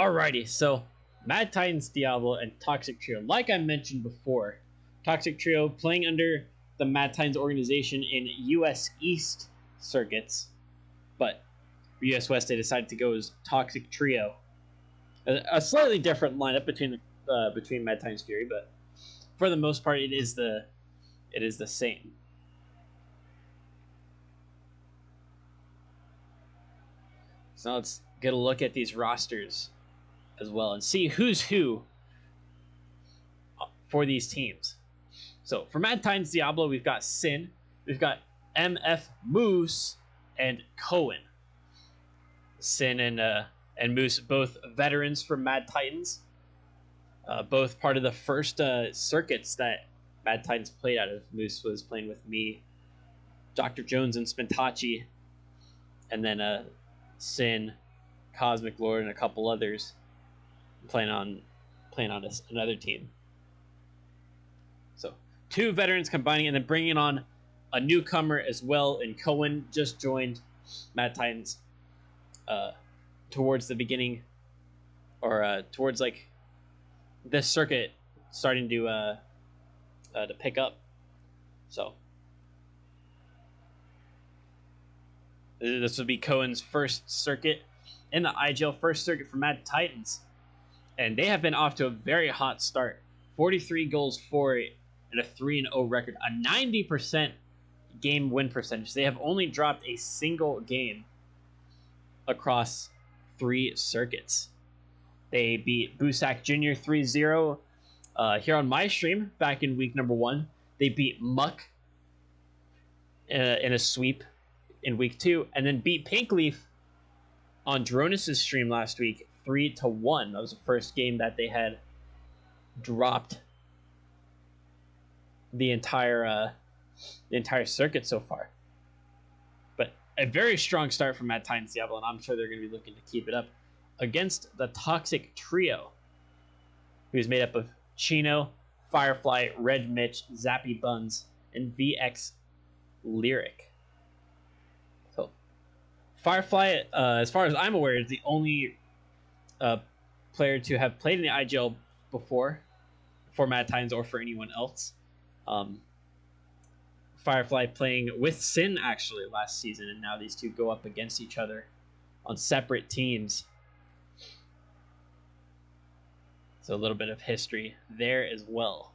Alrighty, so Mad Titans, Diablo, and Toxic Trio. Like I mentioned before, Toxic Trio playing under the Mad Titans organization in US East circuits, but for US West they decided to go as Toxic Trio. A slightly different lineup between Mad Titans Fury, but for the most part it is the same. So let's get a look at these rosters as well and see who's who for these teams. So for Mad Titans Diablo, we've got Sin, we've got MF Moose, and Cohen. Sin and Moose, both veterans from Mad Titans, both part of the first circuits that Mad Titans played out of. Moose was playing with me, Dr. Jones, and Spintachi, and then Sin, Cosmic Lord, and a couple others playing on another team. So 2 veterans combining and then bringing on a newcomer as well. And Cohen just joined Mad Titans towards the beginning, or towards like this circuit starting to pick up. So this would be Cohen's first circuit in the IGL, first circuit for Mad Titans. And they have been off to a very hot start. 43 goals for it and a 3-0 record, a 90% game win percentage. They have only dropped a single game across 3 circuits. They beat Busak Jr. 3-0 here on my stream back in week number 1. They beat Muck in a sweep in week 2, and then beat Pinkleaf on Dronis' stream last week 3-1. That was the first game that they had dropped the entire circuit so far. But a very strong start from Mad Titans Diablo, and I'm sure they're going to be looking to keep it up against the Toxic Trio, who's made up of Chino, Firefly, Red Mitch, Zappy Buns, and VX Lyric. So Firefly, as far as I'm aware, is the only player to have played in the IGL before, for Mad Titans or for anyone else. Firefly playing with Sin actually last season, and now these two go up against each other on separate teams. So a little bit of history there as well.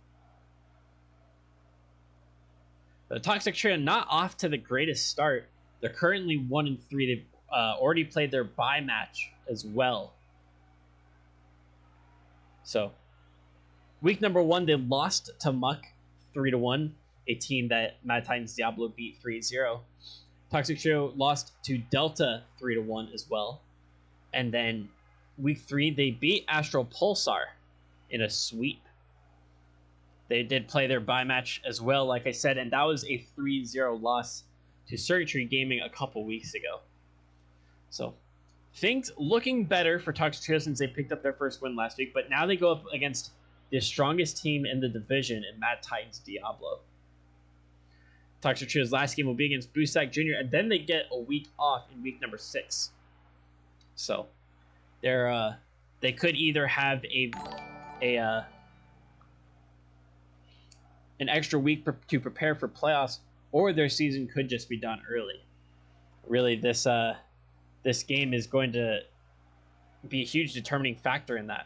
The Toxic Trio not off to the greatest start. They're currently 1-3. They've already played their bye match as well. So week number 1, they lost to Muck 3-1, a team that Mad Titans Diablo beat 3-0. Toxic Trio lost to Delta 3-1 as well. And then week 3, they beat Astral Pulsar in a sweep. They did play their bye match as well, like I said, and that was a 3-0 loss to Circuitry Gaming a couple weeks ago. So things looking better for Toxic Trio since they picked up their first win last week, but now they go up against the strongest team in the division in Mad Titans Diablo. Toxic Trio's last game will be against Busak Jr., and then they get a week off in week number 6. So they could either have an extra week to prepare for playoffs, or their season could just be done early. Really, this game is going to be a huge determining factor in that,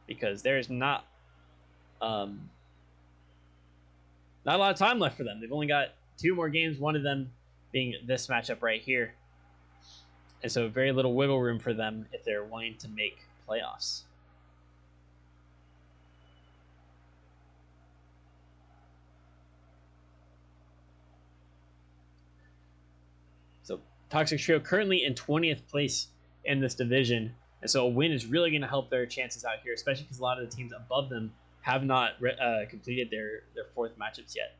because there's not a lot of time left for them. They've only got 2 more games, one of them being this matchup right here. And so very little wiggle room for them if they're wanting to make playoffs. So Toxic Trio currently in 20th place in this division. And so a win is really going to help their chances out here, especially because a lot of the teams above them have not completed their 4th matchups yet.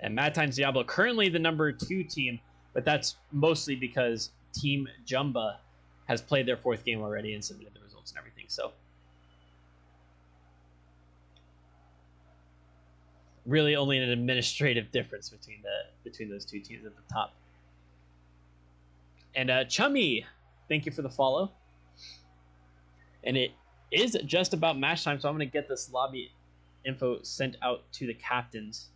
And Mad Titans Diablo currently the number 2 team, but that's mostly because Team Jumba has played their 4th game already and submitted the results and everything. So really only an administrative difference between those 2 teams at the top. And Chummy thank you for the follow. And it is just about match time, so I'm going to get this lobby info sent out to the captains,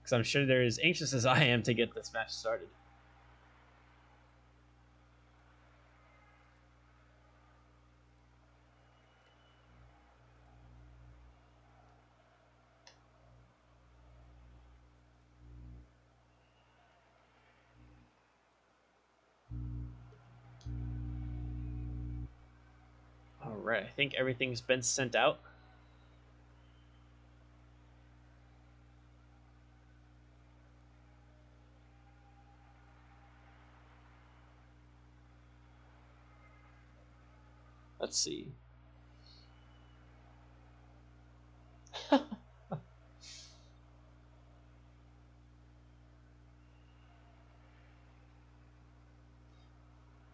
because I'm sure they're as anxious as I am to get this match started. Alright, I think everything's been sent out. Let's see.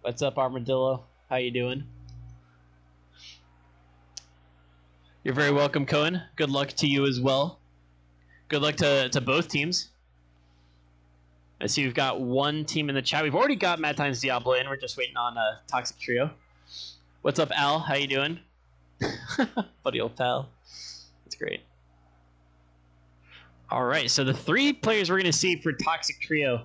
What's up, Armadillo? How you doing? You're very welcome, Cohen. Good luck to you as well. Good luck to both teams. I see we've got one team in the chat. We've already got Mad Times Diablo in. We're just waiting on Toxic Trio. What's up, Al? How you doing? Buddy old pal. That's great. All right, so the 3 players we're going to see for Toxic Trio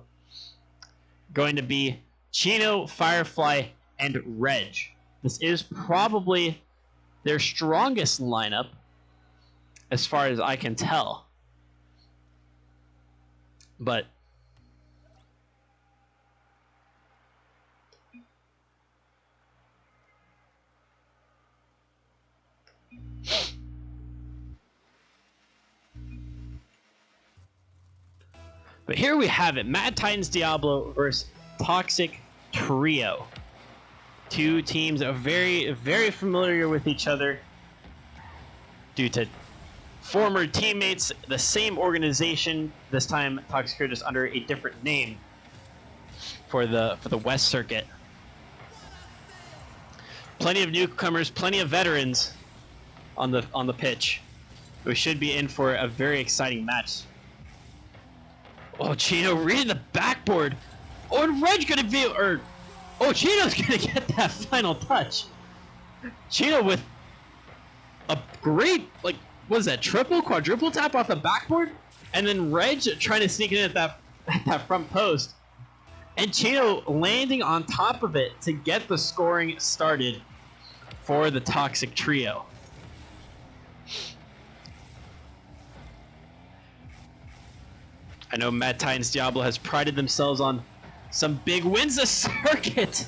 going to be Chino, Firefly, and Reg. This is probably their strongest lineup, as far as I can tell. But here we have it. Mad Titans Diablo versus Toxic Trio. 2 teams are very, very familiar with each other due to former teammates, the same organization. This time, Toxic Trio just under a different name for the West Circuit. Plenty of newcomers, plenty of veterans on the pitch. We should be in for a very exciting match. Oh, Chino reading the backboard. Oh, and Reg gonna be, oh, Chino's gonna get that final touch. Chino with a great, like, what is that, triple, quadruple tap off the backboard? And then Reg trying to sneak in at that front post. And Chino landing on top of it to get the scoring started for the Toxic Trio. I know Mad Titans Diablo has prided themselves on some big wins this circuit.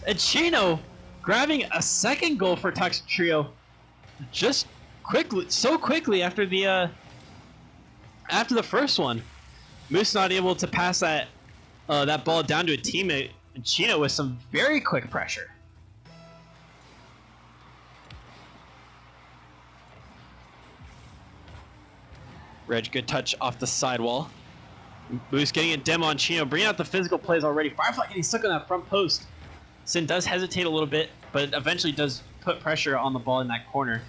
And Chino grabbing a second goal for Toxic Trio just so quickly after the first one. Moose not able to pass that ball down to a teammate, and Chino with some very quick pressure. Reg, good touch off the sidewall. Moose getting a demo on Chino, bringing out the physical plays already. Firefly getting stuck on that front post. Sin does hesitate a little bit, but eventually does put pressure on the ball in that corner.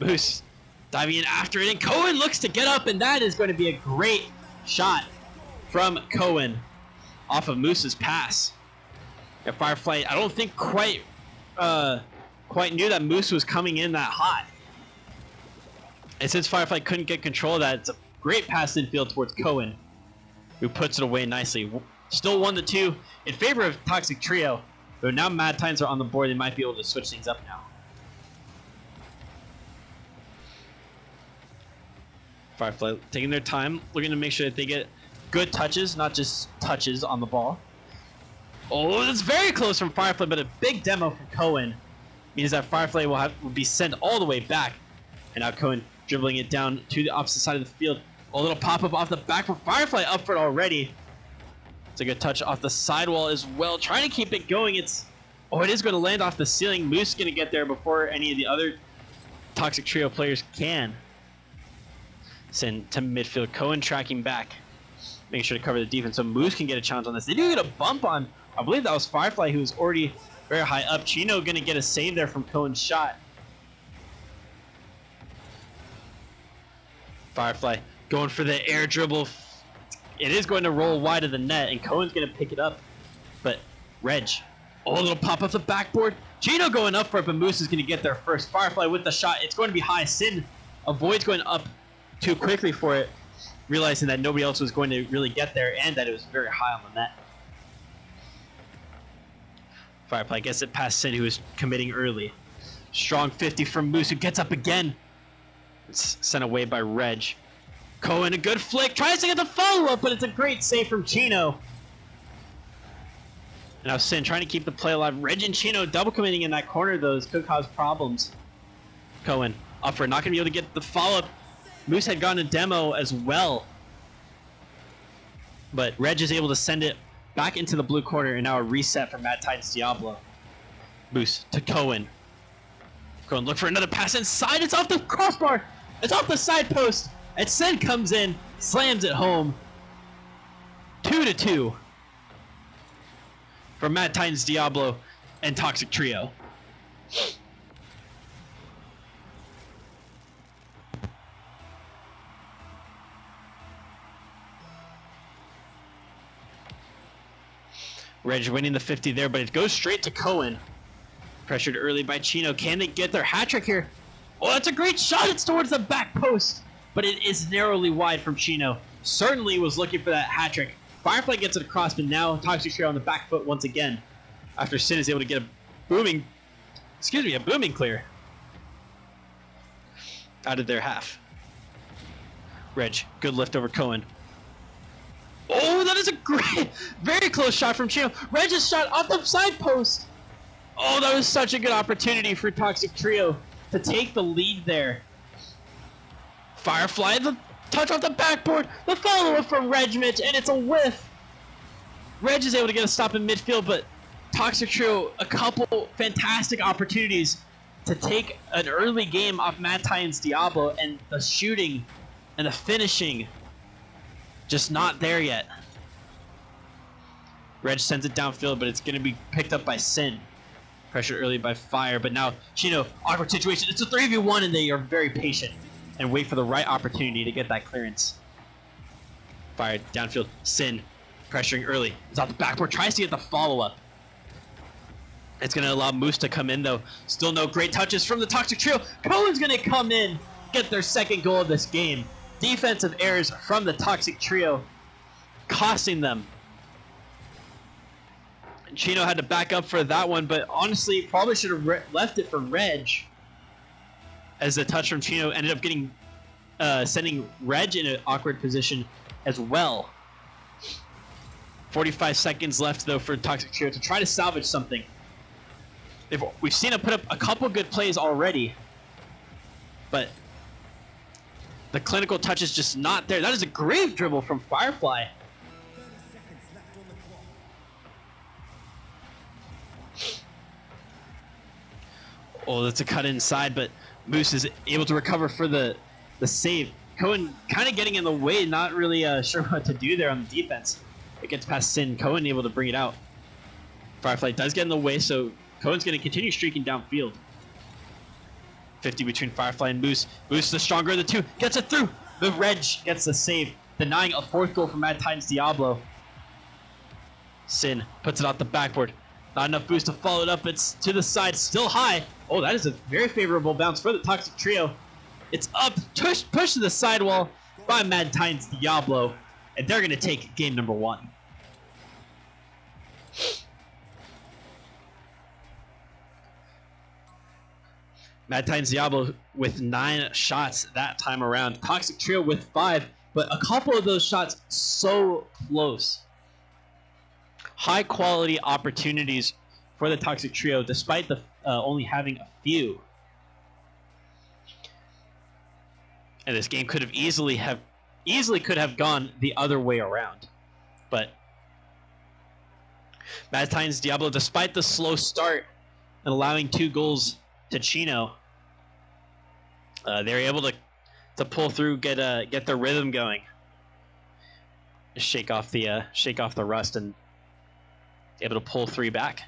Moose diving in after it, and Cohen looks to get up, and that is going to be a great shot from Cohen off of Moose's pass. And Firefly, I don't think quite knew that Moose was coming in that hot. And since Firefly couldn't get control of that, it's a great pass infield towards Cohen, who puts it away nicely. Still 1-2 in favor of Toxic Trio. But now Mad Titans are on the board, they might be able to switch things up now. Firefly taking their time, looking to make sure that they get good touches, not just touches on the ball. Oh, that's very close from Firefly, but a big demo from Cohen means that Firefly will be sent all the way back. And now Cohen dribbling it down to the opposite side of the field. A little pop-up off the back for Firefly, up for it already. It's a good touch off the sidewall as well. Trying to keep it going. It is going to land off the ceiling. Moose is going to get there before any of the other Toxic Trio players can. Send to midfield. Cohen tracking back, making sure to cover the defense so Moose can get a challenge on this. They do get a bump on, I believe that was Firefly, who was already very high up. Chino going to get a save there from Cohen's shot. Firefly going for the air dribble. It is going to roll wide of the net, and Cohen's going to pick it up. But Reg Oh, a little pop off the backboard. Chino going up for it, but Moose is going to get there first. Firefly with the shot. It's going to be high. Sin avoids going up too quickly for it, realizing that nobody else was going to really get there and that it was very high on the net. Firefly gets it past Sin, who is committing early. Strong 50 from Moose, who gets up again. It's sent away by Reg. Cohen, a good flick. Tries to get the follow-up, but it's a great save from Chino. Now Sin trying to keep the play alive. Reg and Chino double committing in that corner, though. This could cause problems. Cohen, up for it. Not going to be able to get the follow-up. Moose had gotten a demo as well. But Reg is able to send it back into the blue corner, and now a reset for Mad Titans Diablo. Moose to Cohen. Cohen look for another pass inside. It's off the crossbar. It's off the side post. And Sin comes in, slams it home. 2-2 for Mad Titans Diablo and Toxic Trio. Reg winning the 50 there, but it goes straight to Cohen. Pressured early by Chino. Can they get their hat trick here? Oh, that's a great shot. It's towards the back post, but it is narrowly wide from Chino. Certainly was looking for that hat trick. Firefly gets it across, but now Toxic Trio on the back foot once again, after Sin is able to get a booming clear out of their half. Reg, good lift over Cohen. Oh, that is a great, very close shot from Chino. Reg's shot off the side post. Oh, that was such a good opportunity for Toxic Trio to take the lead there. Firefly, the touch off the backboard, the follow-up from Reg Mitch, and it's a whiff. Reg is able to get a stop in midfield, but Toxic Trio, a couple fantastic opportunities to take an early game off Mad Titans Diablo, and the shooting and the finishing just not there yet. Reg sends it downfield, but it's going to be picked up by Sin. Pressured early by Fire, but now Chino, awkward situation. It's a 3v1, and they are very patient and wait for the right opportunity to get that clearance. Fire downfield. Sin pressuring early. It's off the backboard. Tries to get the follow-up. It's going to allow Moose to come in, though. Still no great touches from the Toxic Trio. Cohen's going to come in, get their second goal of this game. Defensive errors from the Toxic Trio, costing them. And Chino had to back up for that one, but honestly, probably should have left it for Reg, as the touch from Chino ended up getting sending Reg in an awkward position as well. 45 seconds left, though, for Toxic Trio to try to salvage something. We've seen him put up a couple good plays already, but the clinical touch is just not there. That is a great dribble from Firefly. Oh, that's a cut inside, but Moose is able to recover for the save. Cohen kind of getting in the way, not really sure what to do there on the defense. It gets past Sin. Cohen able to bring it out. Firefly does get in the way, so Cohen's going to continue streaking downfield. 50 between Firefly and Moose. Moose, the stronger of the two, gets it through. The Reg gets the save, denying a fourth goal from Mad Titans Diablo. Sin puts it off the backboard. Not enough boost to follow it up. It's to the side, still high. Oh, that is a very favorable bounce for the Toxic Trio. It's up, pushed to the sidewall by Mad Titans Diablo, and they're going to take game number 1. Mad Titans Diablo with 9 shots that time around. Toxic Trio with 5, but a couple of those shots so close. High quality opportunities for the Toxic Trio, despite the only having a few. And this game could have easily could have gone the other way around, but Mad Titans Diablo, despite the slow start and allowing 2 goals to Chino, they're able to pull through, get their rhythm going, shake off the rust, and able to pull 3 back.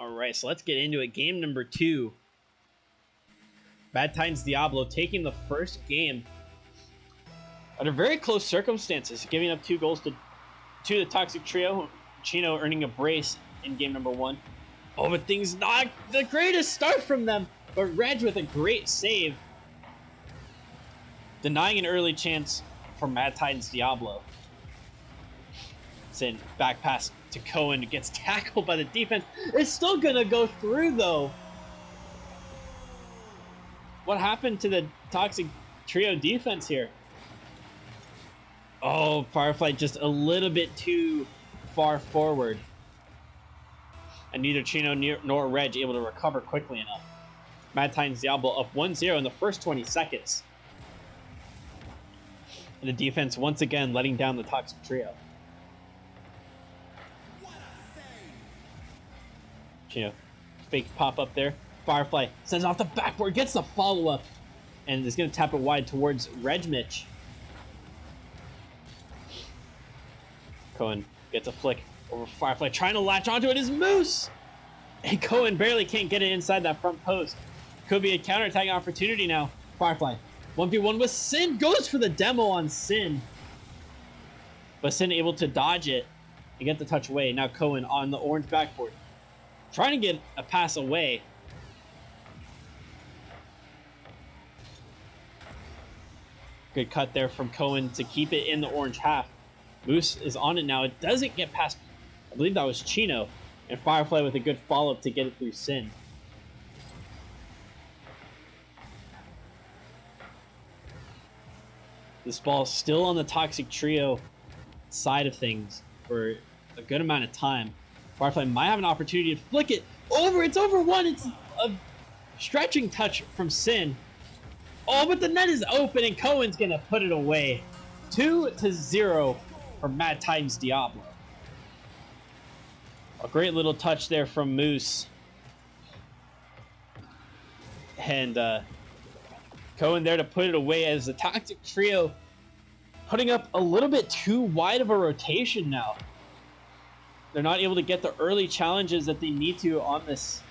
Alright, so let's get into it. Game number 2. Bad Times Diablo taking the first game under very close circumstances, giving up 2 goals to the Toxic Trio. Chino earning a brace in game number 1. Oh, but things not the greatest start from them. But Reg with a great save, denying an early chance for Mad Titans Diablo. Sin back pass to Cohen, gets tackled by the defense. It's still gonna go through though. What happened to the Toxic Trio defense here? Oh, Firefly just a little bit too far forward. And neither Chino nor Reg able to recover quickly enough. Mad Titans Diablo up 1-0 in the first 20 seconds. And the defense once again letting down the Toxic Trio. Chino, fake pop up there. Firefly sends off the backboard, gets the follow up, and is going to tap it wide towards Regmitch. Cohen gets a flick over Firefly, trying to latch onto it is Moose! And Cohen barely can't get it inside that front post. Could be a counterattacking opportunity now. Firefly, 1v1 with Sin, goes for the demo on Sin. But Sin able to dodge it and get the touch away. Now Cohen on the orange backboard, trying to get a pass away. Good cut there from Cohen to keep it in the orange half. Moose is on it now. It doesn't get past, I believe that was Chino. And Firefly with a good follow-up to get it through Sin. This ball still on the Toxic Trio side of things for a good amount of time. Firefly might have an opportunity to flick it over. It's over one. It's a stretching touch from Sin. Oh, but the net is open and Cohen's going to put it away. 2-0 for Mad Titans Diablo. A great little touch there from Moose. And Cohen there to put it away as the Toxic Trio putting up a little bit too wide of a rotation now. They're not able to get the early challenges that they need to on this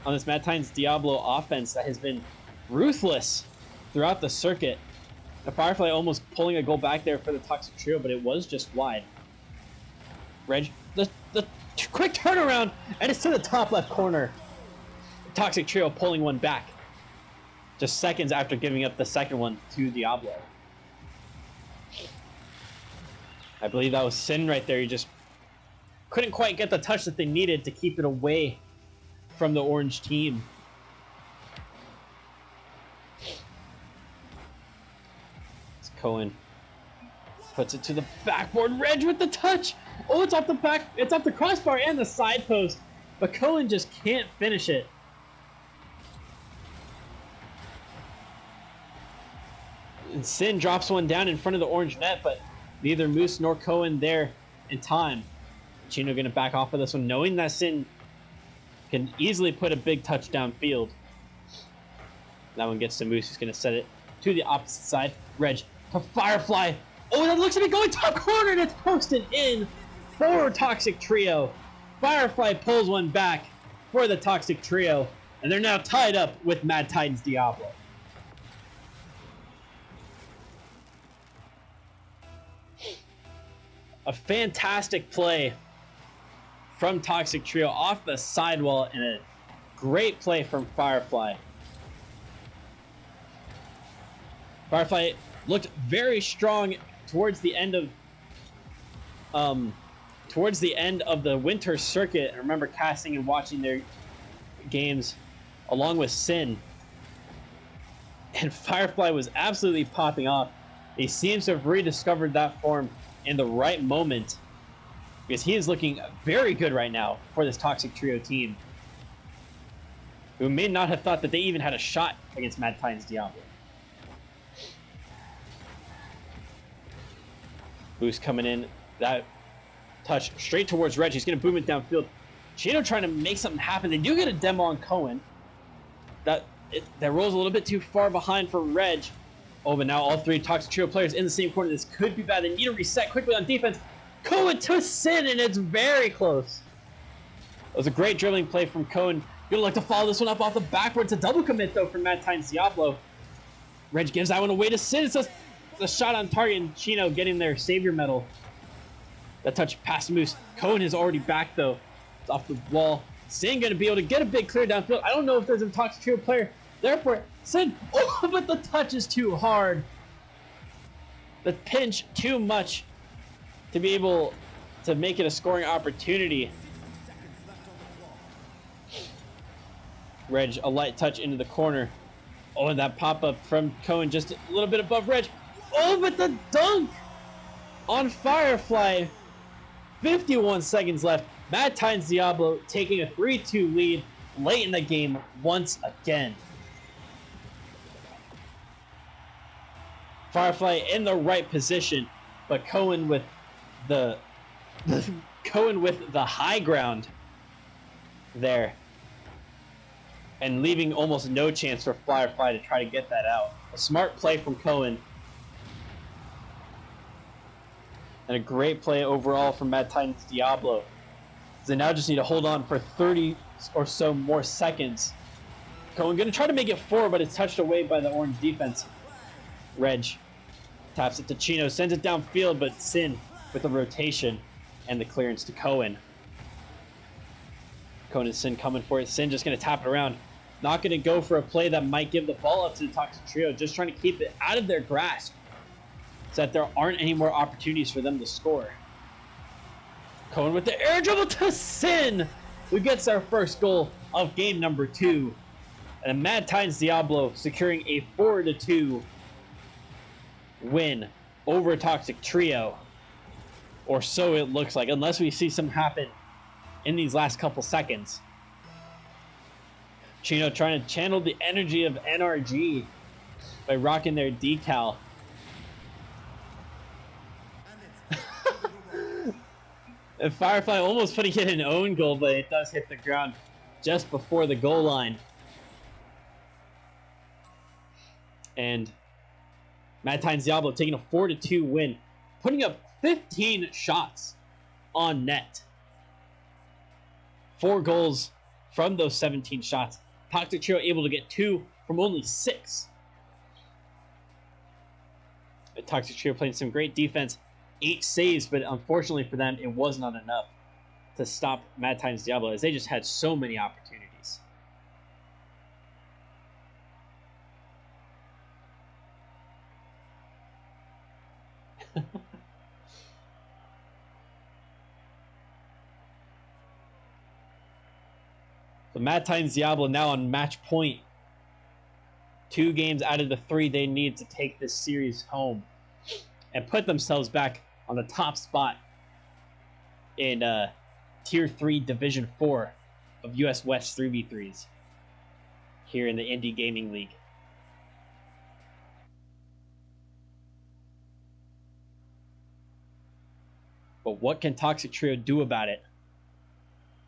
Mad Titans Diablo offense that has been ruthless throughout the circuit. The Firefly almost pulling a goal back there for the Toxic Trio, but it was just wide. Reg, the quick turnaround, and it's to the top left corner. Toxic Trio pulling one back just seconds after giving up the second one to Diablo. I believe that was Sin right there. He just couldn't quite get the touch that they needed to keep it away from the orange team. It's Cohen. Puts it to the backboard. Reg with the touch. Oh, it's off the back. It's off the crossbar and the side post. But Cohen just can't finish it. And Sin drops one down in front of the orange net, but neither Moose nor Cohen there in time. Chino going to back off of this one, knowing that Sin can easily put a big touch downfield. That one gets to Moose, who's going to set it to the opposite side. Reg to Firefly. Oh, that looks to be going top corner, and it's posted in for Toxic Trio. Firefly pulls one back for the Toxic Trio, and they're now tied up with Mad Titans Diablo. A fantastic play from Toxic Trio off the sidewall, and a great play from Firefly. Firefly looked very strong towards the end of the winter circuit. I remember casting and watching their games along with Sin, and Firefly was absolutely popping off. He seems to have rediscovered that form in the right moment, because he is looking very good right now for this Toxic Trio team, who may not have thought that they even had a shot against Mad Titans Diablo. Boost coming in, that touch straight towards Reg. He's going to boom it downfield. Chino trying to make something happen. They do get a demo on Cohen. That rolls a little bit too far behind for Reg. Oh, but now all three Toxic Trio players in the same corner. This could be bad. They need to reset quickly on defense. Cohen to Sin, and it's very close. was a great dribbling play from Cohen. Gonna like to follow this one up off the backwards. A double commit though from Mad Times Diablo. Reg gives that one away to Sin. It's a shot on target, and Chino getting their savior medal. That touch past Moose. Cohen is already back though. It's off the wall. Sin gonna be able to get a big clear downfield. I don't know if there's a Toxic Trio player there for it. Sin, oh, but the touch is too hard. The pinch too much to be able to make it a scoring opportunity. Reg, a light touch into the corner. Oh, and that pop-up from Cohen just a little bit above Reg. Oh, but the dunk on Firefly. 51 seconds left. Mad Times Diablo taking a 3-2 lead late in the game once again. Firefly in the right position, but Cohen with the high ground there, and leaving almost no chance for Firefly to try to get that out. A smart play from Cohen, and a great play overall from Mad Times Diablo. They now just need to hold on for 30 or so more seconds. Cohen gonna try to make it 4, but it's touched away by the orange defense. Reg taps it to Chino, sends it downfield, but Sin with the rotation and the clearance to Cohen. Cohen and Sin coming for it. Sin just gonna tap it around. Not gonna go for a play that might give the ball up to the Toxic Trio, just trying to keep it out of their grasp so that there aren't any more opportunities for them to score. Cohen with the air dribble to Sin, who gets our first goal of game number 2. And Mad Times Diablo securing a 4-2 win over Toxic Trio. Or so it looks like, unless we see something happen in these last couple seconds. Chino trying to channel the energy of NRG by rocking their decal. And Firefly almost putting it in an own goal, but it does hit the ground just before the goal line. And Mad Times Diablo taking a 4-2 win, putting up 15 shots on net. 4 goals from those 17 shots. Toxic Trio able to get 2 from only 6. The Toxic Trio playing some great defense. 8 saves, but unfortunately for them, it was not enough to stop Mad Times Diablo, as they just had so many opportunities. So Mad Times Diablo now on match point. 2 games out of the 3 they need to take this series home and put themselves back on the top spot in Tier 3 Division 4 of US West 3v3s here in the Indy Gaming League. But what can Toxic Trio do about it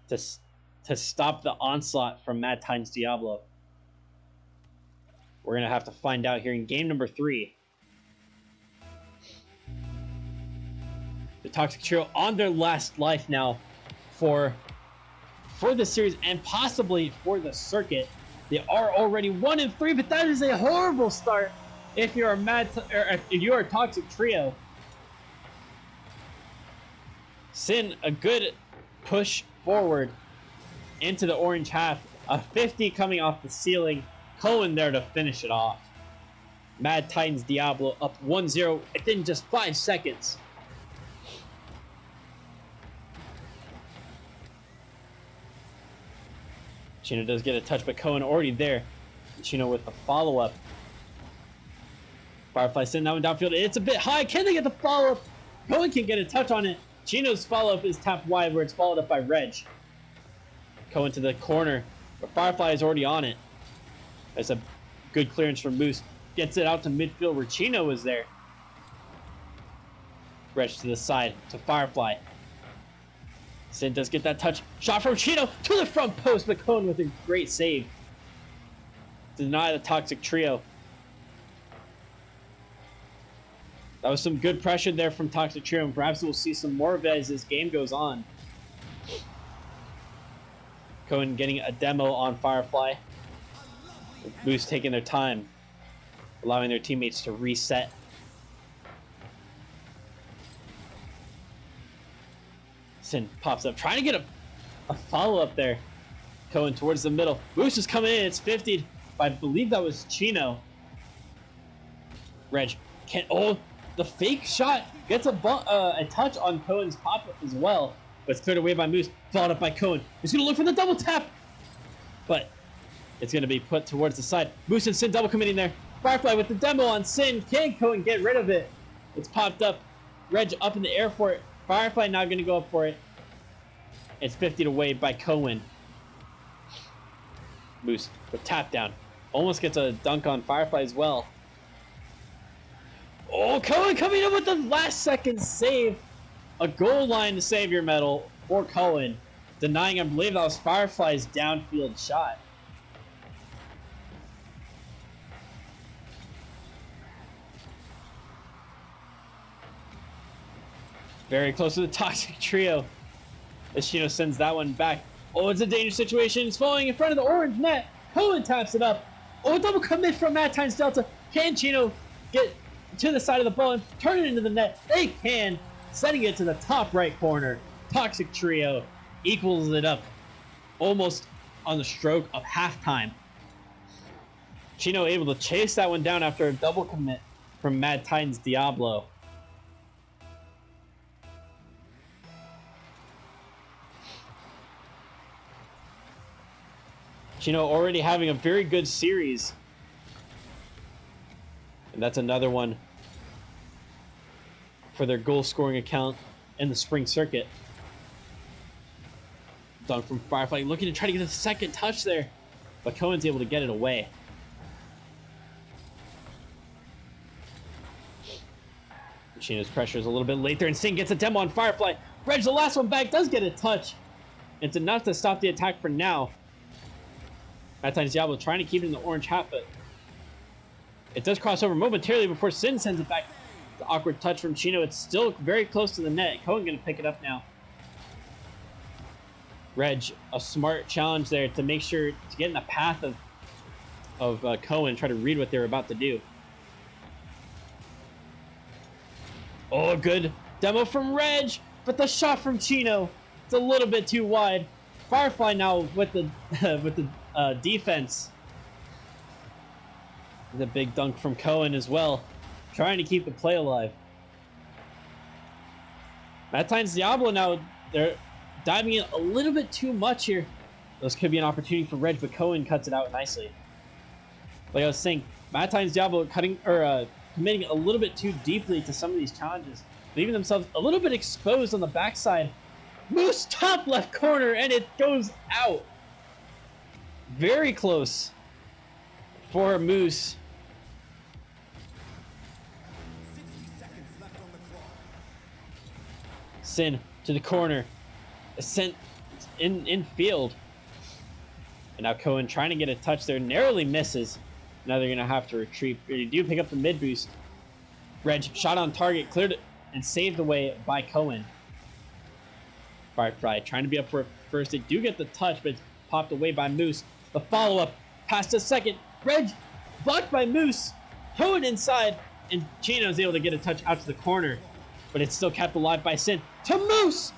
to stop the onslaught from Mad Times Diablo? We're going to have to find out here in game number 3. The Toxic Trio on their last life now for the series and possibly for the circuit. They are already 1-3, but that is a horrible start if you're if you're a Toxic Trio. Sin, a good push forward into the orange half. A 50 coming off the ceiling. Cohen there to finish it off. Mad Titans Diablo up 1-0 within just 5 seconds. Chino does get a touch, but Cohen already there. Chino with the follow-up. Firefly sending that one downfield. It's a bit high. Can they get the follow-up? Cohen can get a touch on it. Chino's follow-up is tapped wide, where it's followed up by Reg. Cohen to the corner, but Firefly is already on it. That's a good clearance from Moose. Gets it out to midfield where Chino is there. Reg to the side to Firefly. Sin does get that touch. Shot from Chino to the front post, but Cohen with a great save to deny the Toxic Trio. That was some good pressure there from Toxic Trio, and perhaps we'll see some more of it as this game goes on. Cohen getting a demo on Firefly. Moose taking their time, allowing their teammates to reset. Sin pops up, trying to get a follow-up there. Cohen towards the middle. Moose is coming in. It's 50'd. I believe that was Chino. Reg can't. Oh, the fake shot gets a touch on Cohen's pop-up as well. But it's cleared away by Moose. Followed up by Cohen. He's going to look for the double tap. But it's going to be put towards the side. Moose and Sin double committing there. Firefly with the demo on Sin. Can Cohen get rid of it? It's popped up. Reg up in the air for it. Firefly now going to go up for it. It's 50'd away by Cohen. Moose with tap down. Almost gets a dunk on Firefly as well. Oh, Cohen coming in with the last second save. A goal line savior medal for Cohen. Denying, I believe that was Firefly's downfield shot. Very close to the toxic trio. As Chino sends that one back. Oh, it's a dangerous situation. It's falling in front of the orange net. Cohen taps it up. Oh, double commit from Mad Times Delta. Can Chino get to the side of the ball and turn it into the net? They can. Setting it to the top right corner. Toxic Trio equals it up almost on the stroke of halftime. Chino able to chase that one down after a double commit from Mad Titans Diablo. Chino already having a very good series. And that's another one for their goal scoring account in the spring circuit. Dunk from Firefly, looking to try to get a second touch there, but Cohen's able to get it away. Chino's pressure is a little bit late there, and Sin gets a demo on Firefly. Reg, the last one back, does get a touch. It's enough to stop the attack for now. Mad Times Diablo trying to keep it in the orange hat, but it does cross over momentarily before Sin sends it back. The awkward touch from Chino. It's still very close to the net. Cohen going to pick it up now. Reg, a smart challenge there to make sure to get in the path of Cohen, try to read what they're about to do. Oh, good demo from Reg, but the shot from Chino, it's a little bit too wide. Firefly now with the defense. The big dunk from Cohen as well, trying to keep the play alive. Mad Times Diablo now, they're diving in a little bit too much here. This could be an opportunity for Reg, but Cohen cuts it out nicely. Like I was saying, Mad Times Diablo committing a little bit too deeply to some of these challenges, leaving themselves a little bit exposed on the backside. Moose top left corner, and it goes out. Very close for Moose. 60 seconds left on the clock. Sin to the corner. Sent in field. And now Cohen trying to get a touch there. Narrowly misses. Now they're going to have to retreat. They do pick up the mid boost. Reg shot on target. Cleared it and saved away by Cohen. Firefly trying to be up for first. They do get the touch, but it's popped away by Moose. The follow-up. Pass to second. Reg blocked by Moose. Cohen inside. And Chino's able to get a touch out to the corner. But it's still kept alive by Sin. To Moose!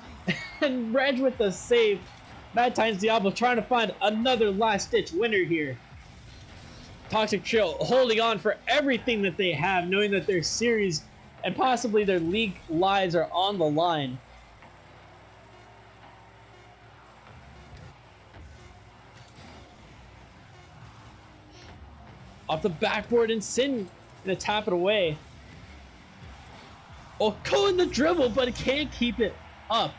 And Reg with the save. Mad Times Diablo trying to find another last-ditch winner here. Toxic Trio holding on for everything that they have, knowing that their series and possibly their league lives are on the line. Off the backboard, and Sin gonna tap it away. Oh, Cohen the dribble, but it can't keep it up.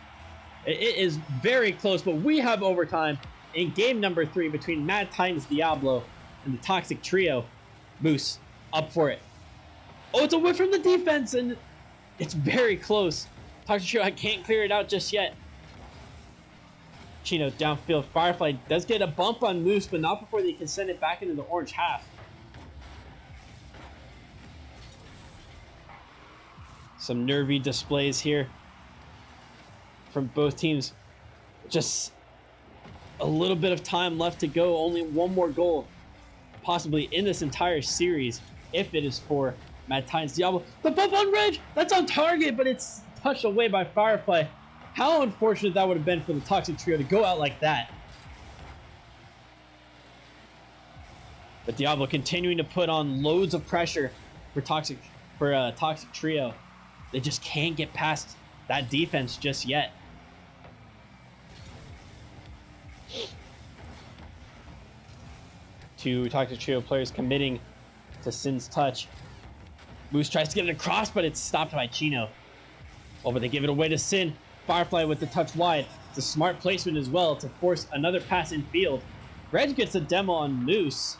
It is very close, but we have overtime in game number 3 between Mad Times Diablo and the Toxic Trio. Moose up for it. Oh, it's a whip from the defense, and it's very close. Toxic Trio can't clear it out just yet. Chino downfield. Firefly does get a bump on Moose, but not before they can send it back into the orange half. Some nervy displays here from both teams. Just a little bit of time left to go. Only one more goal, possibly in this entire series, if it is for Mad Titans Diablo. The bump on Reg! That's on target, but it's touched away by Firefly. How unfortunate that would have been for the Toxic Trio to go out like that. But Diablo continuing to put on loads of pressure for Toxic Trio. They just can't get past that defense just yet. Two Toxic Trio players committing to Sin's touch. Moose tries to get it across, but it's stopped by Chino. Oh, but they give it away to Sin. Firefly with the touch wide. It's a smart placement as well to force another pass in field. Reg gets a demo on Moose.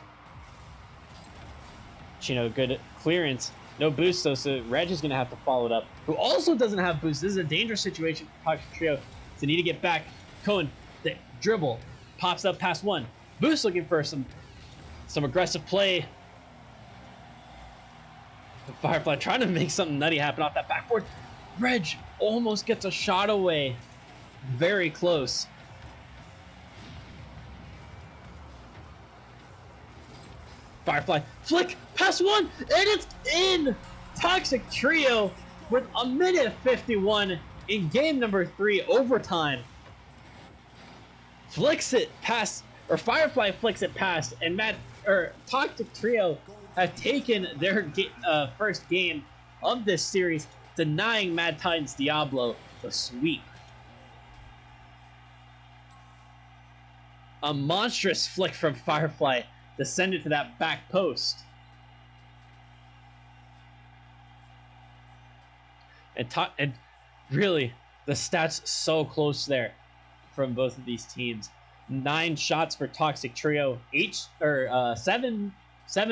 Chino, good clearance. No boost though, so Reg is going to have to follow it up. Who also doesn't have boost. This is a dangerous situation for Toxic Trio. They need to get back. Cohen, the dribble, pops up past one. Boost looking for some aggressive play. Firefly trying to make something nutty happen off that backboard. Reg almost gets a shot away. Very close. Firefly flick past one, and it's in. Toxic Trio with a minute 51 in game number 3, overtime. Flicks it past, or Firefly flicks it past, and Toxic Trio have taken their first game of this series, denying Mad Titans Diablo the sweep. A monstrous flick from Firefly to send it to that back post. And really, the stats so close there from both of these teams. 9 shots for Toxic Trio, 7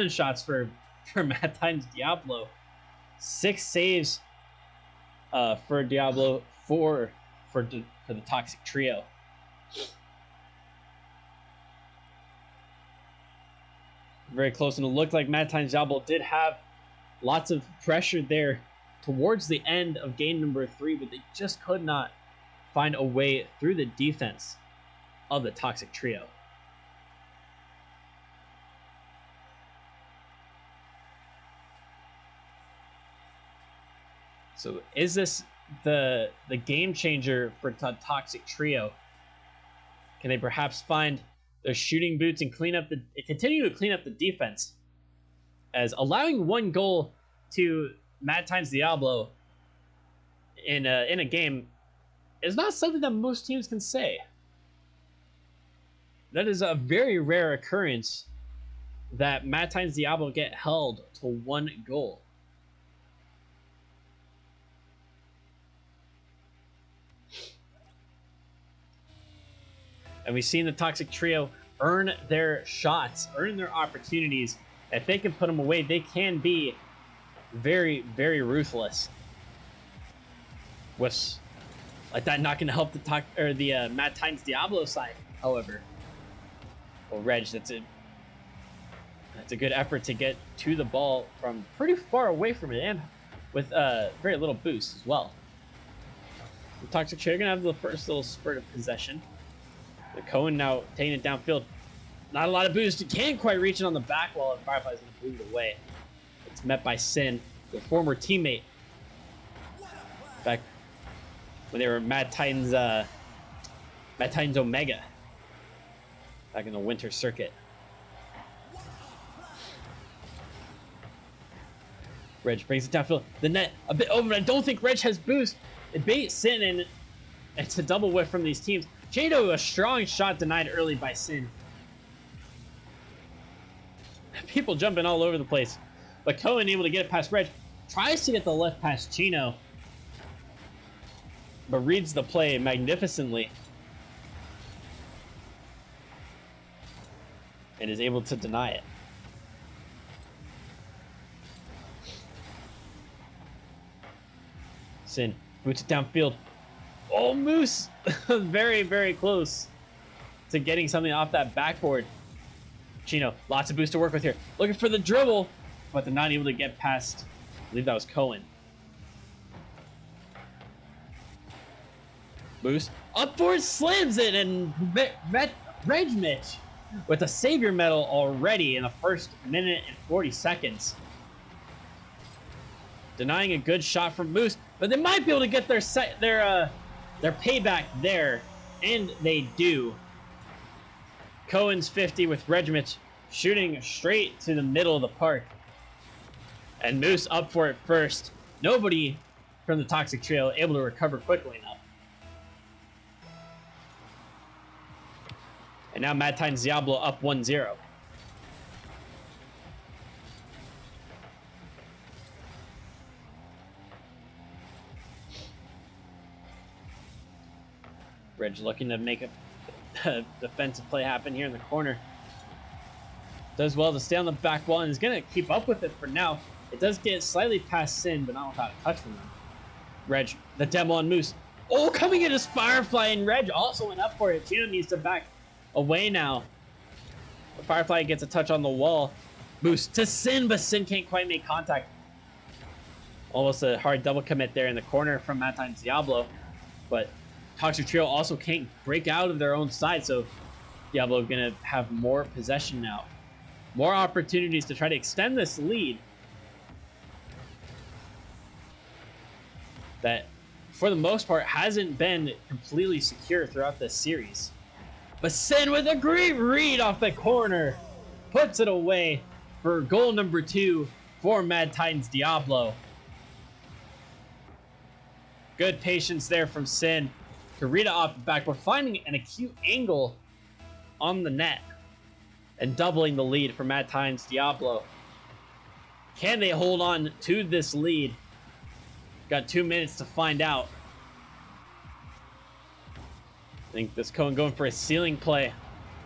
shots for Mad Titans Diablo, 6 saves for Diablo, 4 for the Toxic Trio. Very close, and it looked like Mad Titans Diablo did have lots of pressure there towards the end of game number 3, but they just could not find a way through the defense of the Toxic Trio. So is this the game changer for the Toxic Trio? Can they perhaps find their shooting boots and continue to clean up the defense? As allowing 1 goal to Mad Titans Diablo in a game is not something that most teams can say. That is a very rare occurrence that Mad Titans Diablo get held to 1 goal. And we've seen the Toxic Trio earn their shots, earn their opportunities. If they can put them away, they can be very, very ruthless. With like that, not going to help the Mad Titans Diablo side. However, well, Reg, that's a good effort to get to the ball from pretty far away from it, and with very little boost as well. The Toxic Trio going to have the first little spurt of possession. The Cohen now taking it downfield. Not a lot of boost. You can't quite reach it on the back wall, and Firefly's going to boot it away. It's met by Sin, their former teammate. Back when they were Mad Titans Omega. Back in the winter circuit. Reg brings it downfield. The net a bit open. I don't think Reg has boost. It baits Sin, and it's a double whiff from these teams. Jado, a strong shot denied early by Sin. People jumping all over the place. But Cohen able to get it past Reg. Tries to get the left past Chino. But reads the play magnificently. And is able to deny it. Sin boots it downfield. Oh, Moose! Very, very close to getting something off that backboard. Chino, lots of boost to work with here. Looking for the dribble, but they're not able to get past. I believe that was Cohen. Boost. Up forward, slams it, and Reg Mitch with a Savior medal already in the first minute and 40 seconds. Denying a good shot from Moose, but they might be able to get their payback there, and they do. Cohen's 50 with Reg Mitch shooting straight to the middle of the park. And Moose up for it first. Nobody from the Toxic Trio able to recover quickly enough. And now Mad Titans Diablo up 1-0. Reg looking to make a defensive play happen here in the corner. Does well to stay on the back wall and is going to keep up with it for now. It does get slightly past Sin, but not without a touch from him. Reg, the demo on Moose. Oh, coming in as Firefly, and Reg also went up for it. Chino needs to back away now. Firefly gets a touch on the wall. Moose to Sin, but Sin can't quite make contact. Almost a hard double commit there in the corner from Mad Titans Diablo. But Toxic Trio also can't break out of their own side, so Diablo going to have more possession now. More opportunities to try to extend this lead. That, for the most part, hasn't been completely secure throughout this series. But Sin with a great read off the corner puts it away for goal number 2 for Mad Titans Diablo. Good patience there from Sin to read it off the backboard, finding an acute angle on the net and doubling the lead for Mad Titans Diablo. Can they hold on to this lead? Got 2 minutes to find out. I think this Cohen going for a ceiling play,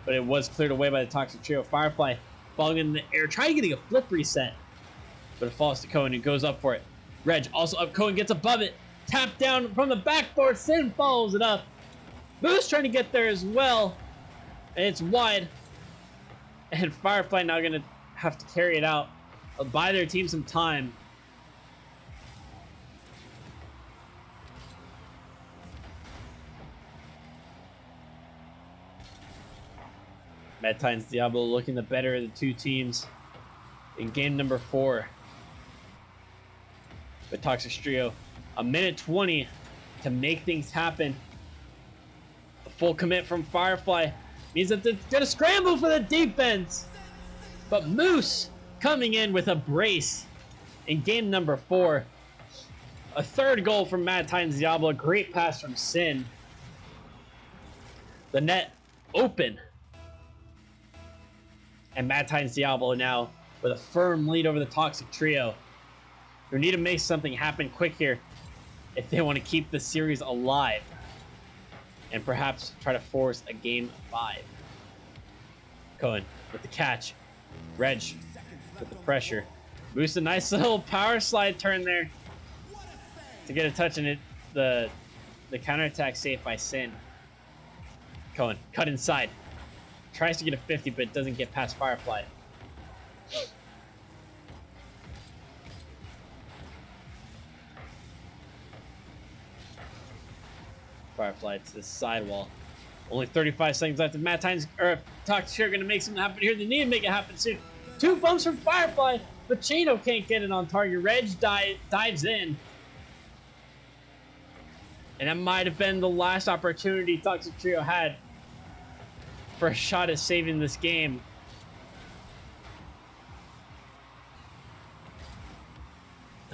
but it was cleared away by the Toxic Trio. Firefly falling in the air, trying getting a flip reset, but it falls to Cohen, who goes up for it. Reg also up. Cohen gets above it. Tap down from the backboard. Sin follows it up. Moose trying to get there as well, and it's wide. And Firefly now going to have to carry it out, buy their team some time. Mad Titans Diablo looking the better of the two teams in game number 4. But Toxic Trio, a minute 20 to make things happen. A full commit from Firefly means that they're going to scramble for the defense. But Moose coming in with a brace in game number 4. A third goal from Mad Titans Diablo. Great pass from Sin. The net open. And Mad Titans Diablo now with a firm lead over the Toxic Trio. They need to make something happen quick here if they want to keep the series alive and perhaps try to force a game 5. Cohen with the catch. Reg with the pressure. Moose, a nice little power slide turn there to get a touch in it. The counterattack saved by Sin. Cohen cut inside. Tries to get a 50, but doesn't get past Firefly. Firefly to the sidewall. Only 35 seconds left. If Mad Titans or Toxic Trio are going to make something happen here, they need to make it happen soon. 2 bumps from Firefly, but Chino can't get it on target. Reg dives in. And that might have been the last opportunity Toxic Trio had for a shot at saving this game.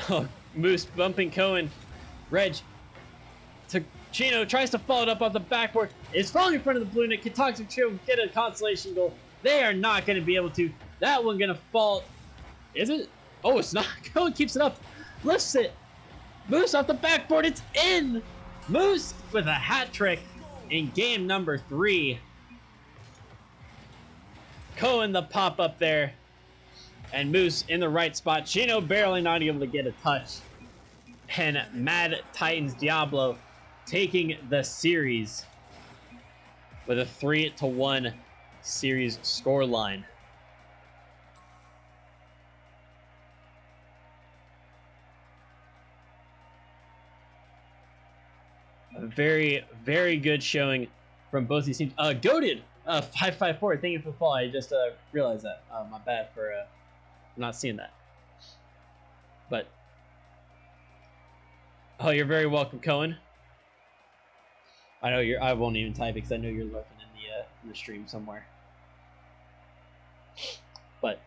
Oh, Moose bumping Cohen. Reg to Chino, tries to follow it up off the backboard. It's falling in front of the blue net. Can Toxic Trio get a consolation goal? They are not going to be able to. That one going to fall. Is it? Oh, it's not. Cohen keeps it up. Lifts it. Moose off the backboard. It's in. Moose with a hat trick in game number 3. Cohen the pop up there. And Moose in the right spot. Chino barely not able to get a touch. And Mad Titans Diablo taking the series with a 3-1 series scoreline. A very, very good showing from both these teams. Goated 554. Thank you for the follow. I just realized that. My bad for not seeing that. But oh, you're very welcome, Cohen. I know you're. I won't even type because I know you're lurking in the stream somewhere. But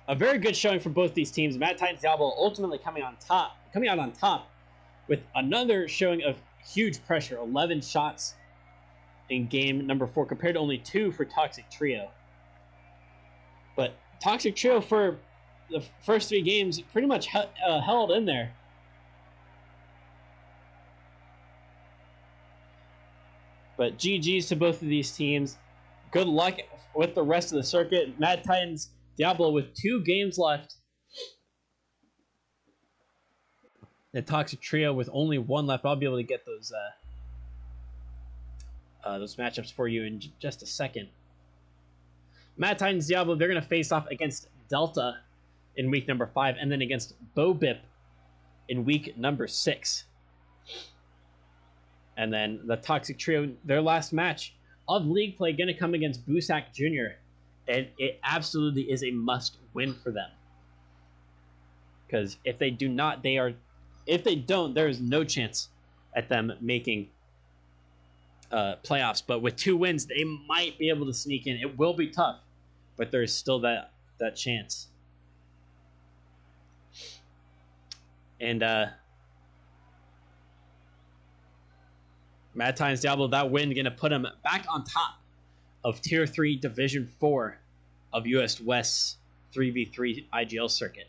a very good showing for both these teams. Mad Titans Diablo ultimately coming out on top with another showing of huge pressure. 11 shots in game number 4 compared to only 2 for Toxic Trio. But Toxic Trio for the first 3 games pretty much held in there. But GG's to both of these teams. Good luck with the rest of the circuit. Mad Titans Diablo with 2 games left. The Toxic Trio with only 1 left. I'll be able to get those matchups for you in just a second. Mad Titans Diablo, they're going to face off against Delta in week number 5 and then against Bobip in week number 6. And then the Toxic Trio, their last match of league play, going to come against Busak Jr. And it absolutely is a must-win for them. Because if they do not, if they don't, there is no chance at them making playoffs. But with 2 wins, they might be able to sneak in. It will be tough, but there's still that chance. And Mad Titans Diablo, that win going to put them back on top of Tier 3 Division 4 of US West's 3v3 IGL circuit.